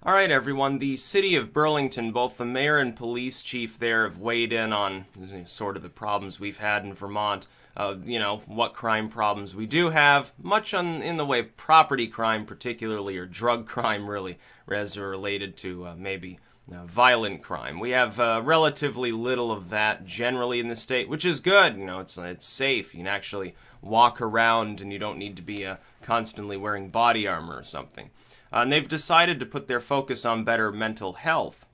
All right, everyone. The city of Burlington, both the mayor and police chief there have weighed in on sort of the problems we've had in Vermont. What crime problems we do have, much in the way of property crime particularly, or drug crime really, as related to maybe violent crime. We have relatively little of that generally in the state, which is good. It's safe. You can actually walk around and you don't need to be constantly wearing body armor or something. And they've decided to put their focus on better mental health.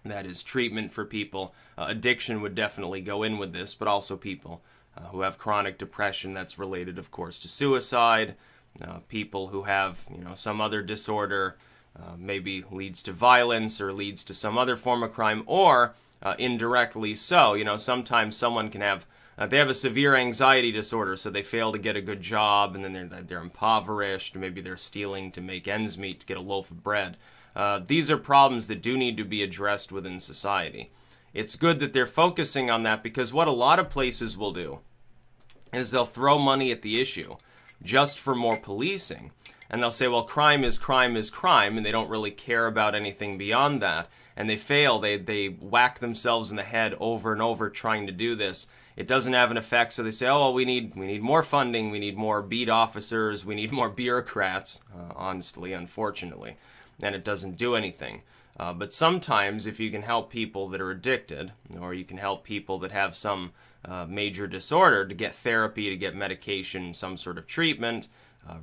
That is, treatment for people. Addiction would definitely go in with this, but also people who have chronic depression that's related, of course, to suicide. People who have, some other disorder, maybe leads to violence or leads to some other form of crime, or indirectly so. Sometimes someone can have they have a severe anxiety disorder, so they fail to get a good job, and then they're impoverished, or maybe they're stealing to make ends meet to get a loaf of bread. These are problems that do need to be addressed within society. It's good that they're focusing on that, because what a lot of places will do is they'll throw money at the issue just for more policing. And they'll say, well, crime is crime is crime, and they don't really care about anything beyond that. And they fail. They whack themselves in the head over and over trying to do this. It doesn't have an effect, so they say, oh, well, we need more funding, we need more beat officers, we need more bureaucrats, honestly, unfortunately. And it doesn't do anything. But sometimes, if you can help people that are addicted, or you can help people that have some major disorder to get therapy, to get medication, some sort of treatment,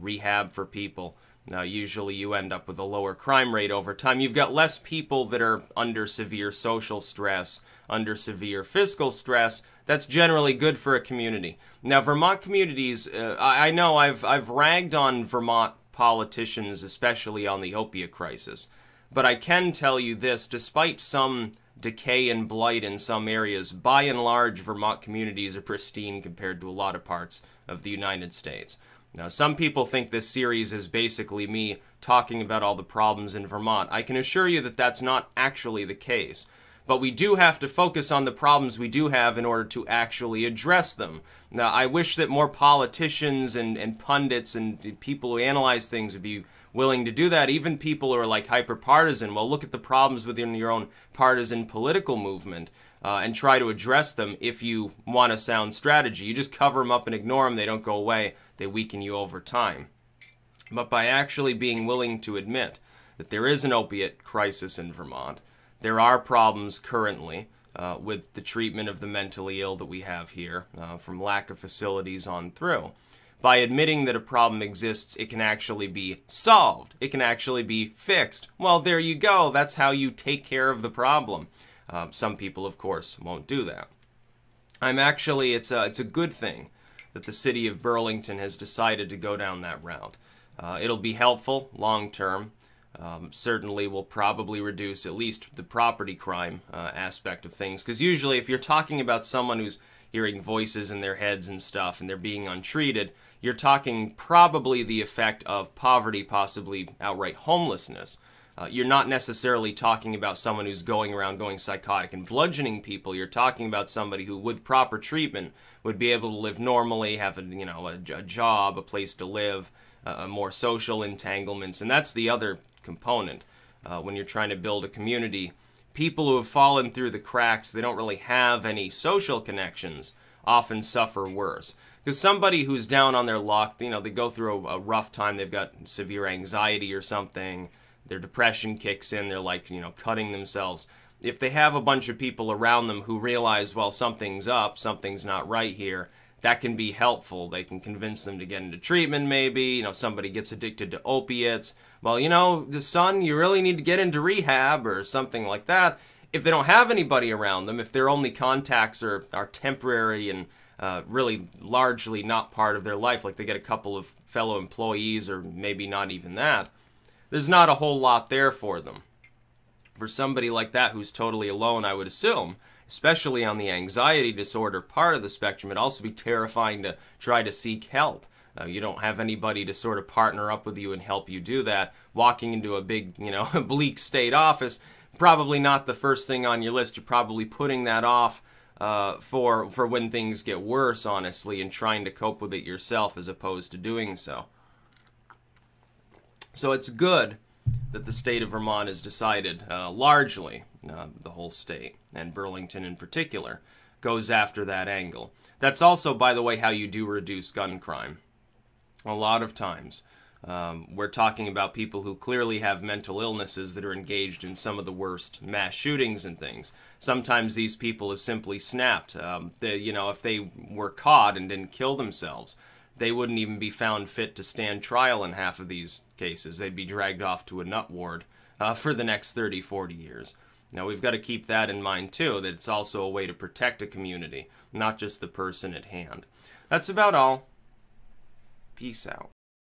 rehab for people, usually you end up with a lower crime rate over time. You've got less people that are under severe social stress, under severe fiscal stress. That's generally good for a community. Now, Vermont communities, I know I've ragged on Vermont politicians, especially on the opiate crisis. But I can tell you this, despite some decay and blight in some areas, by and large, Vermont communities are pristine compared to a lot of parts of the United States. Now, some people think this series is basically me talking about all the problems in Vermont. I can assure you that that's not actually the case. But we do have to focus on the problems we do have in order to actually address them. Now, I wish that more politicians and pundits and people who analyze things would be willing to do that. Even people who are like hyper-partisan, well, look at the problems within your own partisan political movement and try to address them if you want a sound strategy. You just cover them up and ignore them. They don't go away. They weaken you over time. But by actually being willing to admit that there is an opiate crisis in Vermont, there are problems currently with the treatment of the mentally ill that we have here, from lack of facilities on through. By admitting that a problem exists, it can actually be solved. It can actually be fixed. Well, there you go. That's how you take care of the problem. Some people, of course, won't do that. It's a good thing that the city of Burlington has decided to go down that route. It'll be helpful long term. Certainly will probably reduce at least the property crime aspect of things. Because usually if you're talking about someone who's hearing voices in their heads and stuff and they're being untreated, you're talking probably the effect of poverty, possibly outright homelessness. You're not necessarily talking about someone who's going around going psychotic and bludgeoning people. You're talking about somebody who, with proper treatment, would be able to live normally, have a job, a place to live, more social entanglements. And that's the other component when you're trying to build a community. People who have fallen through the cracks, they don't really have any social connections, often suffer worse. Because somebody who's down on their luck, they go through a rough time, they've got severe anxiety or something, their depression kicks in, they're like, cutting themselves. If they have a bunch of people around them who realize, well, something's up, something's not right here, that can be helpful. They can convince them to get into treatment maybe. Somebody gets addicted to opiates. Well, son, you really need to get into rehab or something like that. If they don't have anybody around them, if their only contacts are temporary and really largely not part of their life, like they get a couple of fellow employees or maybe not even that, there's not a whole lot there for them. For somebody like that who's totally alone, I would assume, especially on the anxiety disorder part of the spectrum, it'd also be terrifying to try to seek help. You don't have anybody to sort of partner up with you and help you do that. Walking into a big, bleak state office, probably not the first thing on your list. You're probably putting that off for when things get worse, honestly, and trying to cope with it yourself as opposed to doing so. So it's good that the state of Vermont has decided, largely, the whole state, and Burlington in particular, goes after that angle. That's also, by the way, how you do reduce gun crime. A lot of times, we're talking about people who clearly have mental illnesses that are engaged in some of the worst mass shootings and things. Sometimes these people have simply snapped. If they were caught and didn't kill themselves, they wouldn't even be found fit to stand trial in half of these cases. They'd be dragged off to a nut ward for the next 30, 40 years. Now, we've got to keep that in mind, too, that it's also a way to protect a community, not just the person at hand. That's about all. Peace out.